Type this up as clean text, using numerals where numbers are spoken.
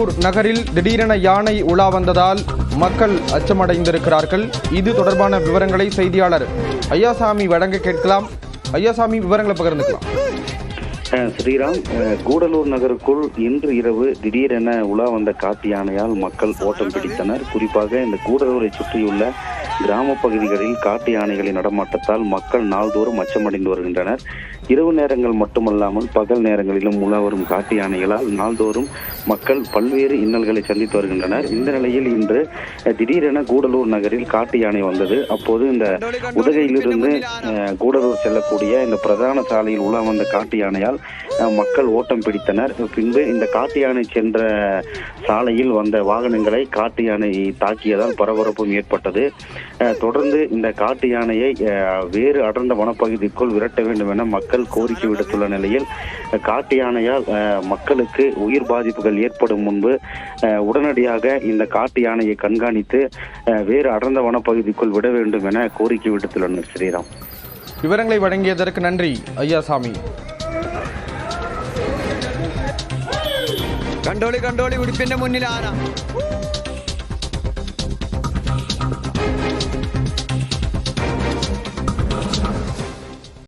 கூடலூர் நகரில் திடீரென யானை உலா வந்ததால் மக்கள் அச்சமடைந்திருக்கிறார்கள். இது தொடர்பான விவரங்களை செய்தியாளர் ஐயாசாமி வழங்க கேட்கலாம். ஐயாசாமி, விவரங்களை பகிர்ந்துக்கலாம். ஸ்ரீராம், கூடலூர் நகருக்குள் இன்று இரவு திடீரென உலா வந்த காட்டு யானையால் மக்கள் ஓட்டம் பிடித்தனர். குறிப்பாக இந்த கூடலூரை சுற்றியுள்ள கிராம பகுதிகளில் காட்டு யானைகளின் நடமாட்டத்தால் மக்கள் நாள்தோறும் அச்சமடைந்து வருகின்றனர். இரவு நேரங்கள் மட்டுமல்லாமல் பகல் நேரங்களிலும் உலா வரும் காட்டு யானைகளால் நாள்தோறும் மக்கள் பல்வேறு இன்னல்களை சந்தித்து வருகின்றனர். இந்த நிலையில் இன்று திடீரென கூடலூர் நகரில் காட்டு யானை வந்தது. அப்போது இந்த உதகையிலிருந்து கூடலூர் செல்லக்கூடிய இந்த பிரதான சாலையில் உலா வந்த காட்டு யானையால் மக்கள் ஓட்டம் பிடித்தனர். பின்பு இந்த காட்டு யானை சென்ற சாலையில் வந்த வாகனங்களை காட்டு யானை தாக்கியதால் பரபரப்பும் ஏற்பட்டது. தொடர்ந்து இந்த காட்டு யானையை வேறு அடர்ந்த வனப்பகுதிக்குள் விரட்ட வேண்டும் என மக்கள் கோரிக்கை விடுத்துள்ள நிலையில் காட்டு யானையால் மக்களுக்கு உயிர் பாதிப்புகள் ஏற்படும் முன்பு உடனடியாக இந்த காட்டு யானையை கண்காணித்து வேறு அடர்ந்த வனப்பகுதிக்குள் விட வேண்டும் என கோரிக்கை விடுத்துள்ளனர். ஸ்ரீராம், விவரங்களை வழங்கியதற்கு நன்றி ஐயாசாமி. കണ്ടോളി ഉടുപ്പിന്റെ മുന്നിൽ ആന